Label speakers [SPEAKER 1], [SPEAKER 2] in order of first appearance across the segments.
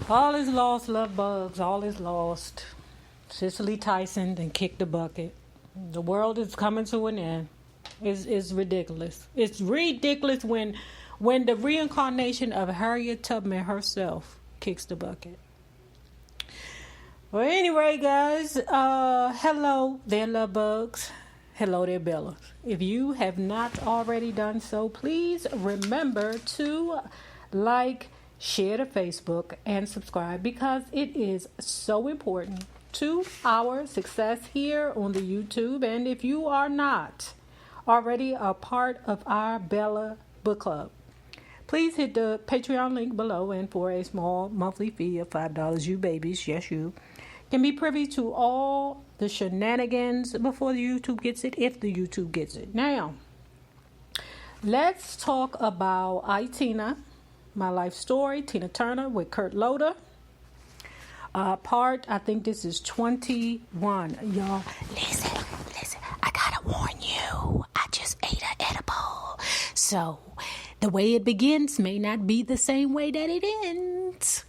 [SPEAKER 1] All is lost, love bugs. All is lost. Cicely Tyson then kicked the bucket. The world is coming to an end. It's ridiculous. It's ridiculous when the reincarnation of Harriet Tubman herself kicks the bucket. Well, anyway, guys, hello there, love bugs. Hello there, Bella. If you have not already done so, please remember to like, share to Facebook, and subscribe because it is so important to our success here on the YouTube. And if you are not already a part of our Bella Book Club, please hit the Patreon link below, and for a small monthly fee of $5, you babies, yes you, can be privy to all the shenanigans before the YouTube gets it, if the YouTube gets it. Now, let's talk about Tina, My Life Story, Tina Turner with Kurt Loder. I think this is 21. Y'all, listen, I gotta warn you, I just ate an edible. So, the way it begins may not be the same way that it ends.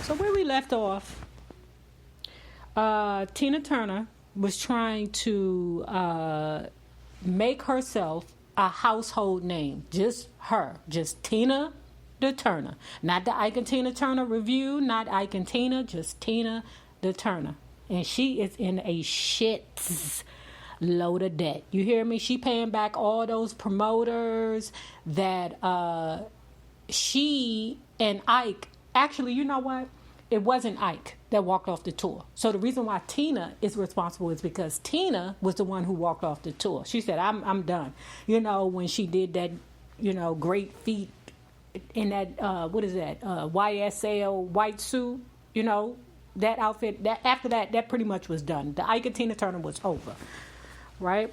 [SPEAKER 1] So, where we left off, Tina Turner was trying to make herself a household name. Just her. Just Tina the Turner. Not the Ike and Tina Turner review. Not Ike and Tina. Just Tina the Turner. And she is in a shit load of debt. You hear me? She paying back all those promoters that she and Ike... Actually, you know what? It wasn't Ike that walked off the tour. So the reason why Tina is responsible is because Tina was the one who walked off the tour. She said, I'm done. You know, when she did that, great feat in that, YSL white suit, that outfit, that after that pretty much was done. The Ike and Tina Turner was over, right?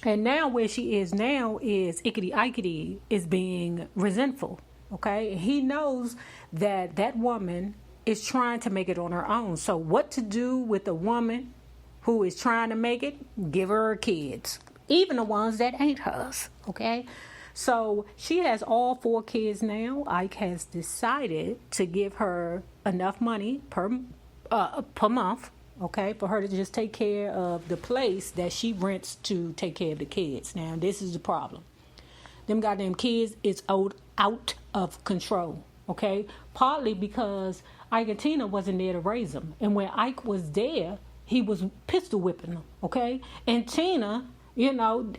[SPEAKER 1] And now where she is now is Ickety Ikety is being resentful, okay? He knows that woman is trying to make it on her own. So what to do with a woman who is trying to make it? Give her kids. Even the ones that ain't hers. Okay? So she has all 4 kids now. Ike has decided to give her enough money per month, okay, for her to just take care of the place that she rents to take care of the kids. Now, this is the problem. Them goddamn kids is out of control. Okay? Partly because Ike and Tina wasn't there to raise them. And when Ike was there, he was pistol whipping them. Okay? And Tina,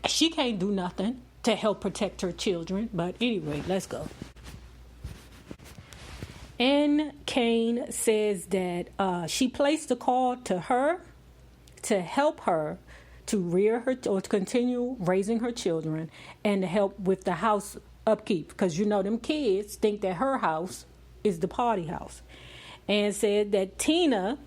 [SPEAKER 1] she can't do nothing to help protect her children. But anyway, let's go. N. Kane says that she placed a call to her to help her to rear her or to continue raising her children and to help with the house upkeep, because them kids think that her house is the party house, and said that Tina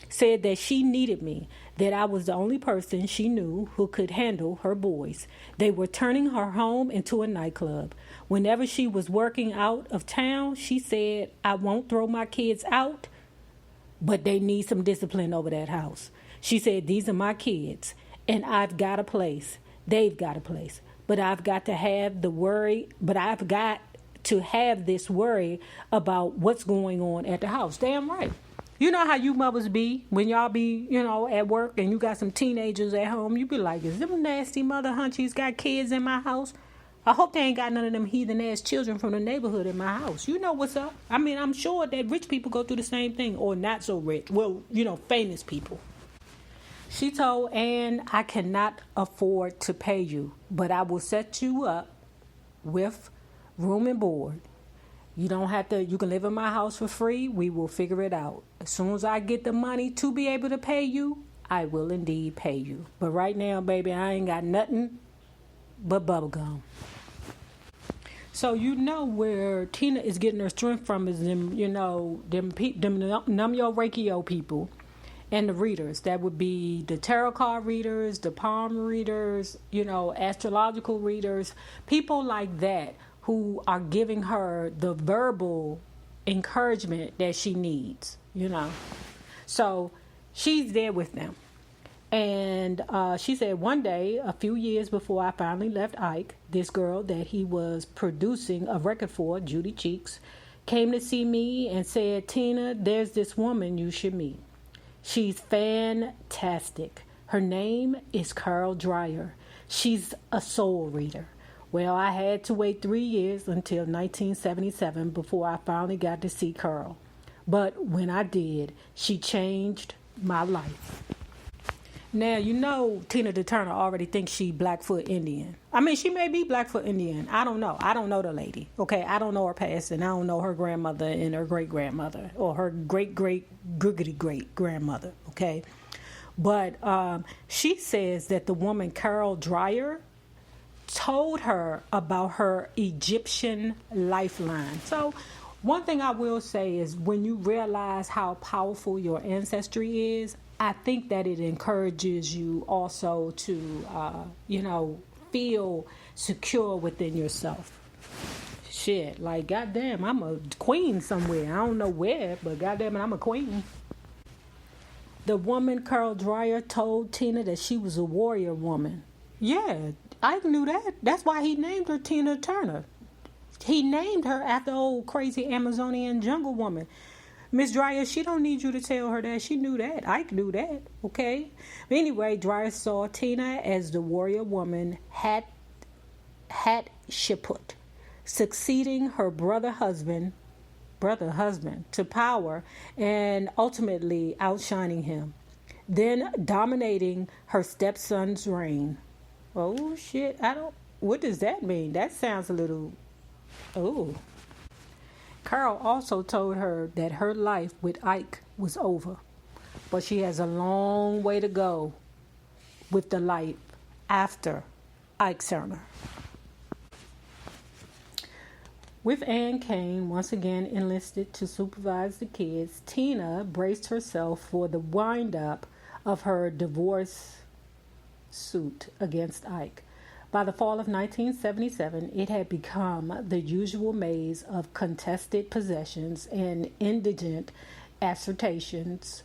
[SPEAKER 1] said that she needed me, that I was the only person she knew who could handle her boys. They were turning her home into a nightclub. Whenever she was working out of town, she said, I won't throw my kids out, but they need some discipline over that house. She said, these are my kids, and I've got a place. They've got a place. But I've got to have this worry about what's going on at the house. Damn right. You know how you mothers be when y'all be, at work and you got some teenagers at home. You be like, is them nasty mother hunchies got kids in my house? I hope they ain't got none of them heathen ass children from the neighborhood in my house. You know what's up. I mean, I'm sure that rich people go through the same thing, or not so rich. Well, famous people. She told Anne, I cannot afford to pay you, but I will set you up with room and board. You don't have to, you can live in my house for free. We will figure it out. As soon as I get the money to be able to pay you, I will indeed pay you. But right now, baby, I ain't got nothing but bubblegum. So where Tina is getting her strength from is them, them Numyo Reikio people. And the readers, that would be the tarot card readers, the palm readers, astrological readers, people like that who are giving her the verbal encouragement that she needs, So she's there with them. And she said one day, a few years before I finally left Ike, this girl that he was producing a record for, Judy Cheeks, came to see me and said, Tina, there's this woman you should meet. She's fantastic. Her name is Carol Dreyer. She's a soul reader. Well, I had to wait 3 years until 1977 before I finally got to see Carol. But when I did, she changed my life. Now, you know Tina Turner already thinks she Blackfoot Indian. I mean, she may be Blackfoot Indian. I don't know. I don't know the lady. Okay, I don't know her past, and I don't know her grandmother and her great-grandmother or her great-great-great-great-grandmother, okay? But she says that the woman Carol Dreyer told her about her Egyptian lifeline. So one thing I will say is when you realize how powerful your ancestry is, I think that it encourages you also to, feel secure within yourself. Shit, like, goddamn, I'm a queen somewhere. I don't know where, but goddamn it, I'm a queen. The woman, Carol Dreyer, told Tina that she was a warrior woman. Yeah, I knew that. That's why he named her Tina Turner. He named her after old crazy Amazonian jungle woman. Miss Dreyer, she don't need you to tell her that. She knew that. Ike knew that, okay? But anyway, Dreyer saw Tina as the warrior woman Hatshepsut, succeeding her brother husband to power and ultimately outshining him, then dominating her stepson's reign. Oh, shit. What does that mean? That sounds a little, oh. Carol also told her that her life with Ike was over, but she has a long way to go with the life after Ike Turner. With Ann Kane once again enlisted to supervise the kids, Tina braced herself for the wind-up of her divorce suit against Ike. By the fall of 1977, it had become the usual maze of contested possessions and indigent assertions.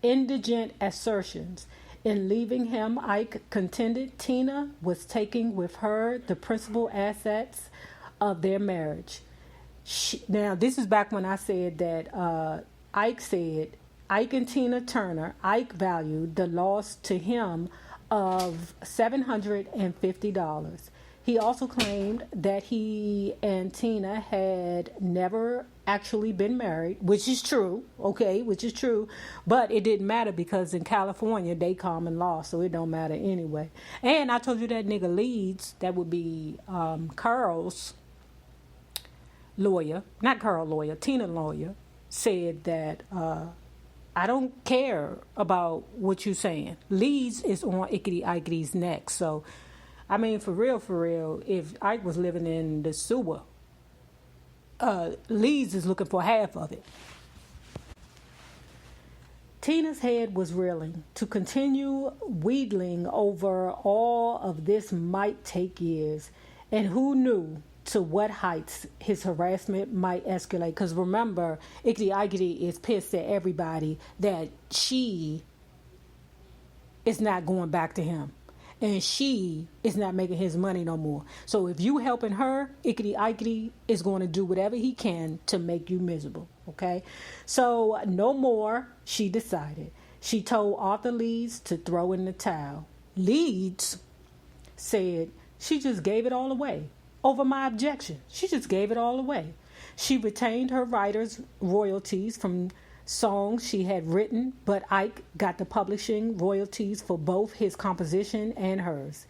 [SPEAKER 1] Indigent assertions. In leaving him, Ike contended Tina was taking with her the principal assets of their marriage. Now, this is back when I said that Ike said Ike and Tina Turner, Ike valued the loss to him of $750. He also claimed that he and Tina had never actually been married, which is true, but it didn't matter because in California, they common law, so it don't matter anyway. And I told you that nigga Leeds, that would be Carl's lawyer, not Carl lawyer, Tina lawyer, said that I don't care about what you're saying. Leeds is on Ickety Ikety's neck. So, I mean, for real, if Ike was living in the sewer, Leeds is looking for half of it. Tina's head was reeling. To continue wheedling over all of this might take years. And who knew to what heights his harassment might escalate. Because remember, Ickety Ikety is pissed at everybody that she is not going back to him. And she is not making his money no more. So if you helping her, Ickety Ikety is going to do whatever he can to make you miserable. Okay? So no more, she decided. She told Arthur Leeds to throw in the towel. Leeds said she just gave it all away. Over my objection. She just gave it all away. She retained her writer's royalties from songs she had written, but Ike got the publishing royalties for both his composition and hers.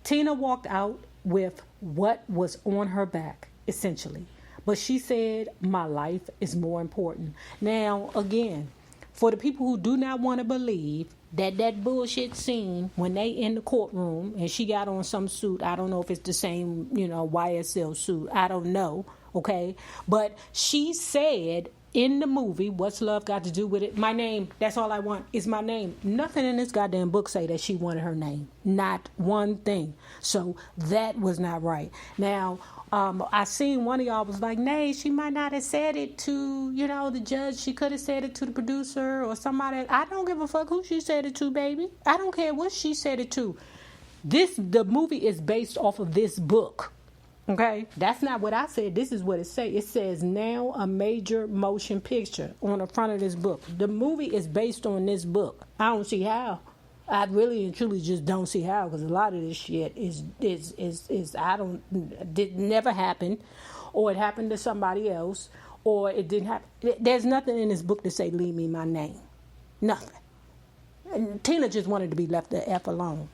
[SPEAKER 1] Tina walked out with what was on her back, essentially. But she said, my life is more important. Now, again, for the people who do not want to believe that bullshit scene when they in the courtroom and she got on some suit, I don't know if it's the same, YSL suit, I don't know, okay? But she said in the movie, what's love got to do with it? My name, that's all I want, is my name. Nothing in this goddamn book say that she wanted her name. Not one thing. So that was not right. Now, I seen one of y'all was like, Nay, she might not have said it to, the judge. She could have said it to the producer or somebody. I don't give a fuck who she said it to, baby. I don't care what she said it to. The movie is based off of this book. Okay, that's not what I said. This is what it says. It says now a major motion picture on the front of this book. The movie is based on this book. I don't see how. I really and truly just don't see how, because a lot of this shit is never happened, or it happened to somebody else, or it didn't happen. There's nothing in this book to say leave me my name. Nothing. And Tina just wanted to be left the F alone.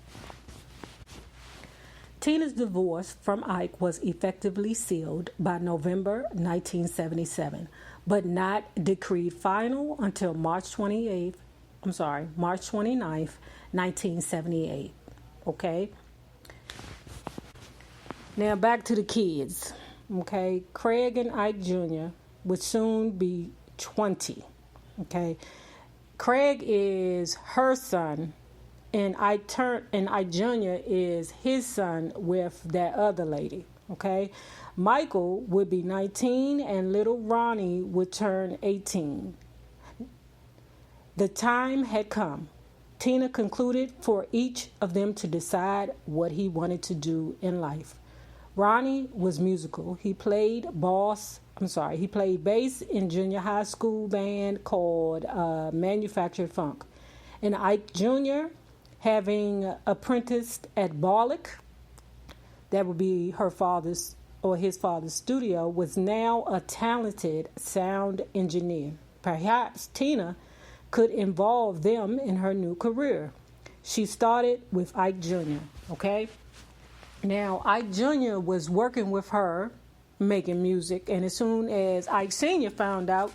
[SPEAKER 1] Tina's divorce from Ike was effectively sealed by November 1977, but not decreed final until March 29th, 1978. Okay? Now back to the kids. Okay? Craig and Ike Jr. would soon be 20. Okay? Craig is her son, and Ike Jr. is his son with that other lady. Okay? Michael would be 19 and little Ronnie would turn 18. The time had come. Tina concluded for each of them to decide what he wanted to do in life. Ronnie was musical. He played bass in junior high school band called Manufactured Funk. And Ike Jr., having apprenticed at Barlick, that would be his father's studio, was now a talented sound engineer. Perhaps Tina could involve them in her new career. She started with Ike Jr., okay? Now, Ike Jr. was working with her, making music, and as soon as Ike Sr. found out,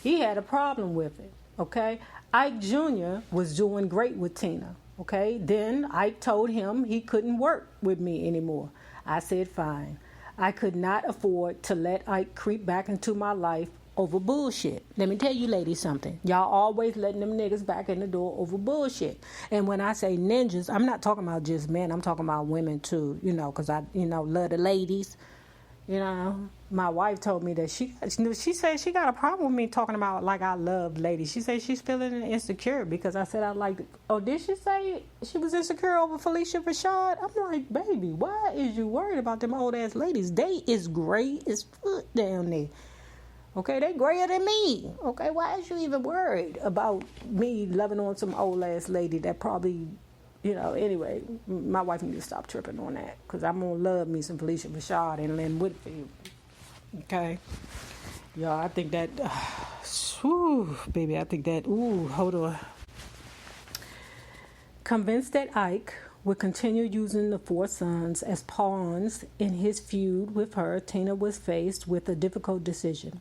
[SPEAKER 1] he had a problem with it, okay? Ike Jr. was doing great with Tina, okay? Then Ike told him he couldn't work with me anymore. I said, fine. I could not afford to let Ike creep back into my life over bullshit. Let me tell you ladies something. Y'all always letting them niggas back in the door over bullshit. And when I say ninjas, I'm not talking about just men. I'm talking about women too, because I, love the ladies. My wife told me that she said she got a problem with me talking about like I love ladies. She said she's feeling insecure because I said I like. Oh, did she say she was insecure over Felicia Rashad? I'm like, baby, why is you worried about them old ass ladies? They is gray as fuck down there. Okay, they grayer than me. Okay, why is you even worried about me loving on some old ass lady that probably, anyway, my wife needs to stop tripping on that, because I'm going to love me some Felicia Rashad and Lynn Whitfield. Okay? Y'all, I think that, hold on. Convinced that Ike would continue using the four sons as pawns in his feud with her, Tina was faced with a difficult decision.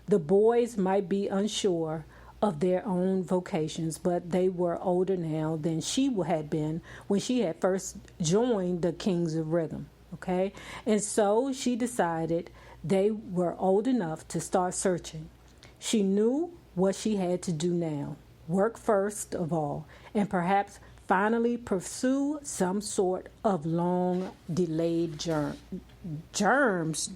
[SPEAKER 1] The boys might be unsure of their own vocations, but they were older now than she had been when she had first joined the Kings of Rhythm, okay? And so she decided they were old enough to start searching. She knew what she had to do now. Work first of all, and perhaps finally pursue some sort of long-delayed dreams,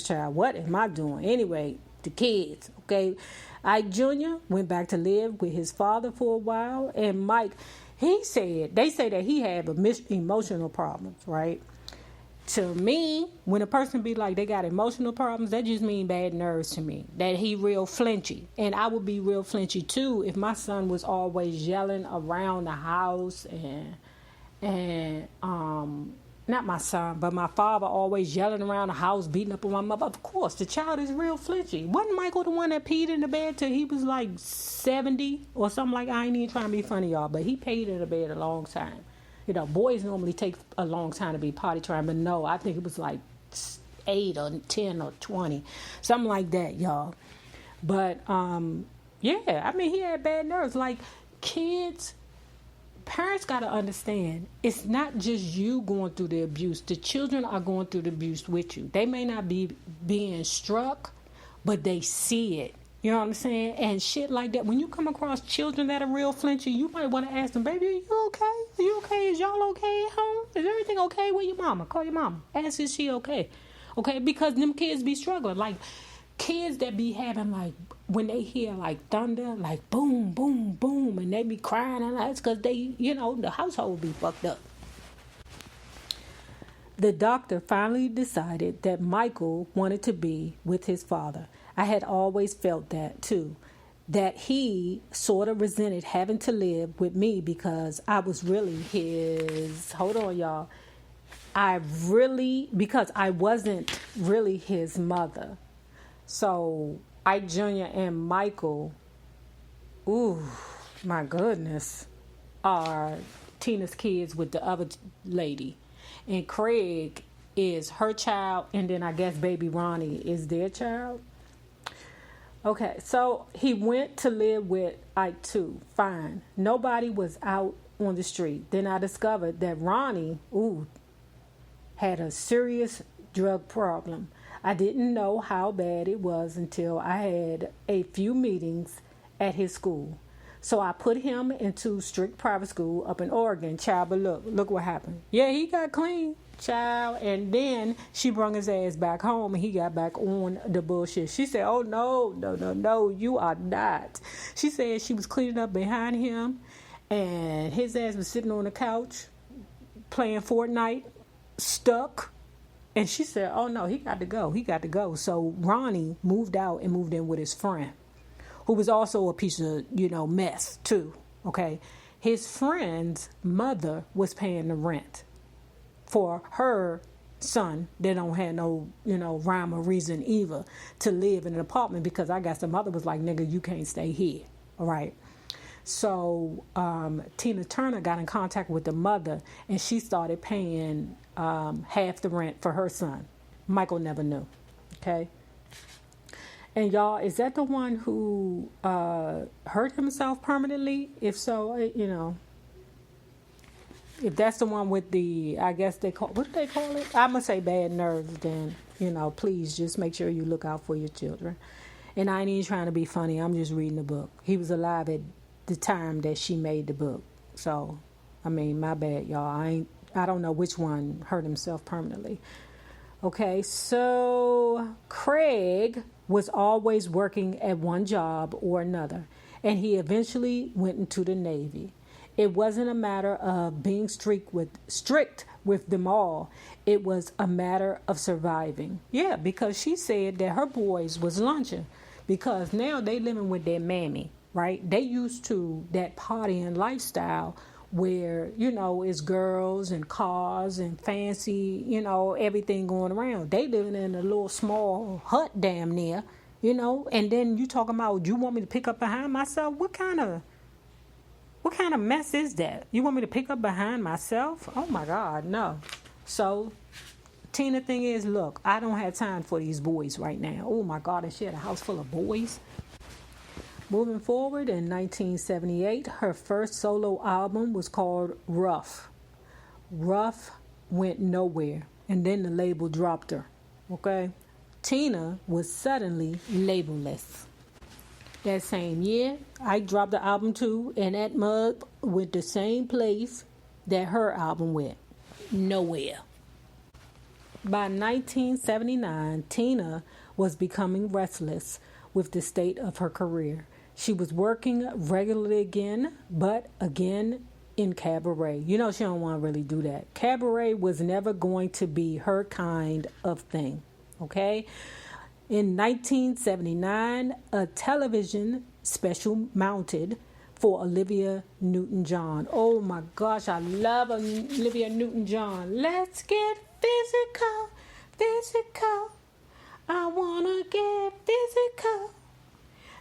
[SPEAKER 1] child. What am I doing? Anyway, the kids, okay? Ike Jr. went back to live with his father for a while, and Mike, they say that he had emotional problems, right? To me, when a person be like they got emotional problems, that just mean bad nerves to me. That he real flinchy. And I would be real flinchy too if my son was always yelling around the house and not my son, but my father always yelling around the house, beating up on my mother. Of course, the child is real flinchy. Wasn't Michael the one that peed in the bed till he was like 70 or something like? I ain't even trying to be funny, y'all, but he peed in the bed a long time. Boys normally take a long time to be potty trained, but no, I think it was like 8 or 10 or 20, something like that, y'all. But, he had bad nerves. Like, parents got to understand, it's not just you going through the abuse. The children are going through the abuse with you. They may not be being struck, but they see it. You know what I'm saying? And shit like that. When you come across children that are real flinchy, you might want to ask them, baby, are you okay? Are you okay? Is y'all okay at home? Is everything okay with your mama? Call your mama. Ask is she okay? Okay? Because them kids be struggling. Like, kids that be having, like, when they hear, like, thunder, like, boom, boom, boom, and they be crying, and that's because they, the household be fucked up. The doctor finally decided that Michael wanted to be with his father. I had always felt that too, that he sort of resented having to live with me because I was really his, hold on y'all, because I wasn't really his mother. So Ike Jr. and Michael, ooh, my goodness, are Tina's kids with the other lady. And Craig is her child, and then I guess baby Ronnie is their child. Okay, so he went to live with Ike too. Fine. Nobody was out on the street. Then I discovered that Ronnie, had a serious drug problem. I didn't know how bad it was until I had a few meetings at his school. So I put him into strict private school up in Oregon. Child, but look what happened. Yeah, he got clean, child. And then she brought his ass back home and he got back on the bullshit. She said, oh, no, you are not. She said she was cleaning up behind him and his ass was sitting on the couch playing Fortnite, stuck. And she said, oh, no, he got to go. So Ronnie moved out and moved in with his friend, who was also a piece of, mess too, okay? His friend's mother was paying the rent for her son that don't have no, rhyme or reason either to live in an apartment because I guess the mother was like, nigga, you can't stay here, all right? So Tina Turner got in contact with the mother and she started paying half the rent for her son. Michael never knew, okay? And y'all, is that the one who hurt himself permanently? If so, if that's the one with the, I guess what do they call it? I'm going to say bad nerves, then, please just make sure you look out for your children. And I ain't even trying to be funny. I'm just reading the book. He was alive at the time that she made the book. So, my bad, y'all. I don't know which one hurt himself permanently. Okay, so Craig was always working at one job or another, and he eventually went into the Navy. It wasn't a matter of being strict with them all. It was a matter of surviving. Yeah, because she said that her boys was lunching because now they living with their mammy, right? They used to that partying lifestyle where, it's girls and cars and fancy, everything going around. They living in a little small hut damn near, and then you talking about, you want me to pick up behind myself? What kind of mess is that? You want me to pick up behind myself? Oh my God, no. So Tina thing is, look, I don't have time for these boys right now. Oh my God, and she had a house full of boys. Moving forward, in 1978, her first solo album was called Rough. Rough went nowhere, and then the label dropped her, okay? Tina was suddenly labelless. That same year, I dropped the album too, and that mug went the same place that her album went, nowhere. By 1979, Tina was becoming restless with the state of her career. She was working regularly again, but again in cabaret. She don't want to really do that. Cabaret was never going to be her kind of thing, okay? In 1979, a television special mounted for Olivia Newton-John. Oh my gosh, I love Olivia Newton-John. Let's get physical. I want to get physical.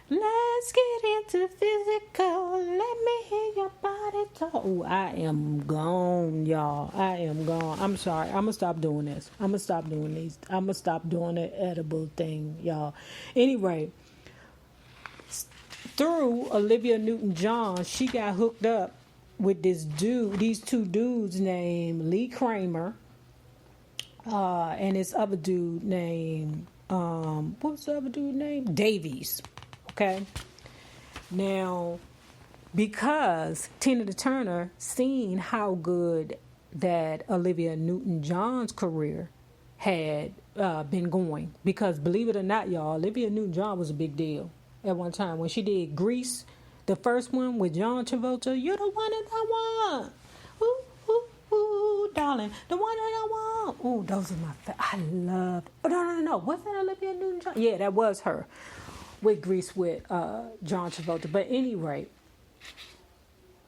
[SPEAKER 1] Let's get into physical. Let me hear your body talk. Oh, I am gone, y'all. I am gone. I'm sorry. I'm going to stop doing this. I'm going to stop doing these. I'm going to stop doing the edible thing, y'all. Anyway, through Olivia Newton-John, she got hooked up with these two dudes named Lee Kramer and this other dude named, what's the other dude name? Davies. Okay. Now, because Tina Turner seen how good that Olivia Newton-John's career had been going, because believe it or not, y'all, Olivia Newton-John was a big deal at one time when she did Grease, the first one with John Travolta. You're the one that I want. Ooh, ooh, ooh, darling, the one that I want. Oh, those are my I love. Oh, no. Was that Olivia Newton-John? Yeah, that was her with Grease with John Travolta. But anyway,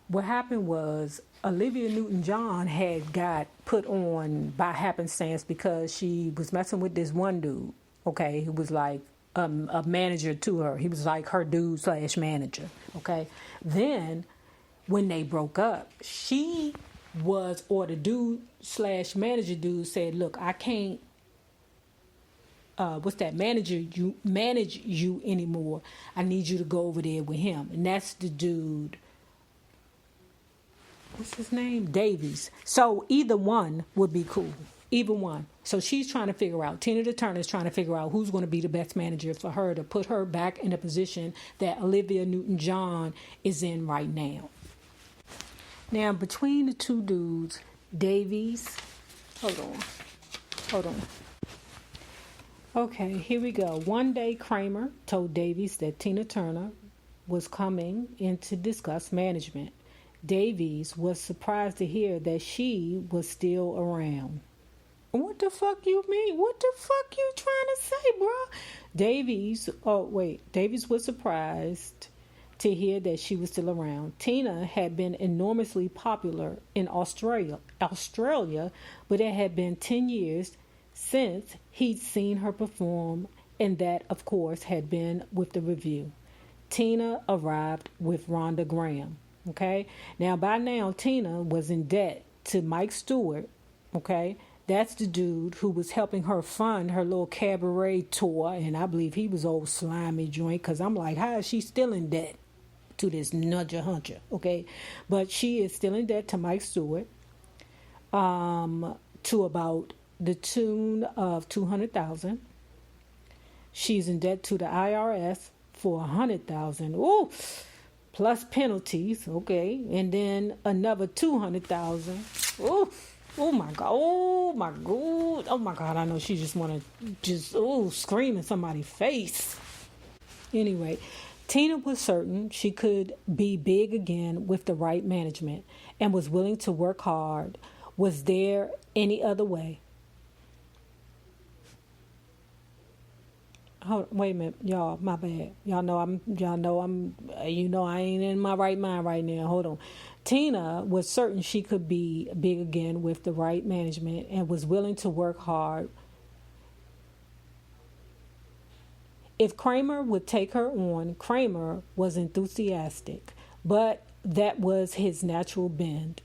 [SPEAKER 1] what happened was Olivia Newton-John had got put on by happenstance because she was messing with this one dude, okay, who was like a manager to her. He was like her dude / manager, okay. Then when they broke up, the dude / manager dude said, look, I can't manage you anymore. I need you to go over there with him. And that's the dude, what's his name? Davies. So either one would be cool. Either one. So she's trying to figure out, Tina the Turner is trying to figure out who's going to be the best manager for her to put her back in the position that Olivia Newton-John is in right now. Now, between the two dudes, Davies, hold on. Okay, here we go. One day, Kramer told Davies that Tina Turner was coming in to discuss management. Davies was surprised to hear that she was still around. What the fuck you mean? What the fuck you trying to say, bro? Davies was surprised to hear that she was still around. Tina had been enormously popular in Australia, but it had been 10 years since he'd seen her perform, and that, of course, had been with the review. Tina arrived with Rhonda Graham. Okay, now by now Tina was in debt to Mike Stewart. Okay, that's the dude who was helping her fund her little cabaret tour, and I believe he was old slimy joint. Cause I'm like, how is she still in debt to this nudger huncher? Okay, but she is still in debt to Mike Stewart, to about the tune of $200,000. She's in debt to the IRS for $100,000. Ooh. Plus penalties, okay, and then another $200,000. Oh my God! I know she just want to scream in somebody's face. Anyway, Tina was certain she could be big again with the right management and was willing to work hard. Was there any other way? Wait a minute, y'all. My bad. I ain't in my right mind right now. Hold on. Tina was certain she could be big again with the right management and was willing to work hard. If Kramer would take her on, Kramer was enthusiastic, but that was his natural bend.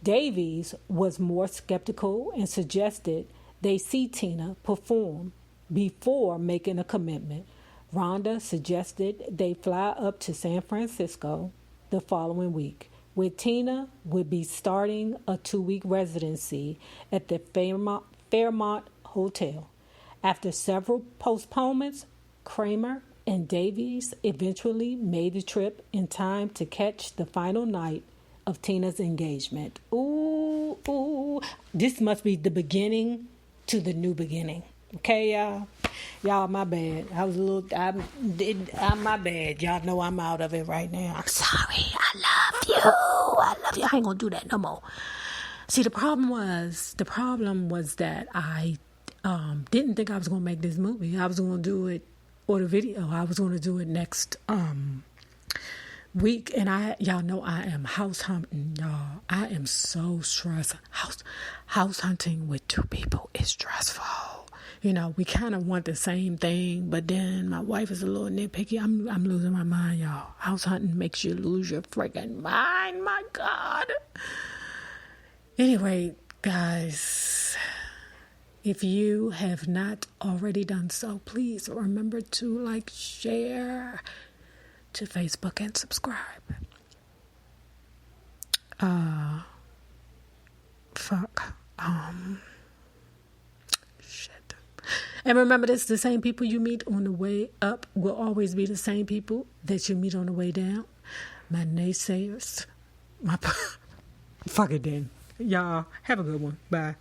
[SPEAKER 1] Davies was more skeptical and suggested they see Tina perform before making a commitment. Rhonda suggested they fly up to San Francisco the following week, where Tina would be starting a 2-week residency at the Fairmont Hotel. After several postponements, Kramer and Davies eventually made the trip in time to catch the final night of Tina's engagement. Ooh, this must be the beginning to the new beginning. Okay, y'all, my bad. I'm my bad. Y'all know I'm out of it right now. I'm sorry. I love you. I ain't gonna do that no more. See, the problem was that I didn't think I was gonna make this movie. I was gonna do it, or the video. I was gonna do it next week, and y'all know I am house hunting, y'all. I am so stressed. House hunting with 2 people is stressful. You know, we kind of want the same thing, but then my wife is a little nitpicky. I'm losing my mind, y'all. House hunting makes you lose your freaking mind. My God. Anyway, guys, if you have not already done so, please remember to like, share to Facebook, and subscribe. Shit. And remember this, the same people you meet on the way up will always be the same people that you meet on the way down. My naysayers. Fuck it then. Y'all, have a good one. Bye.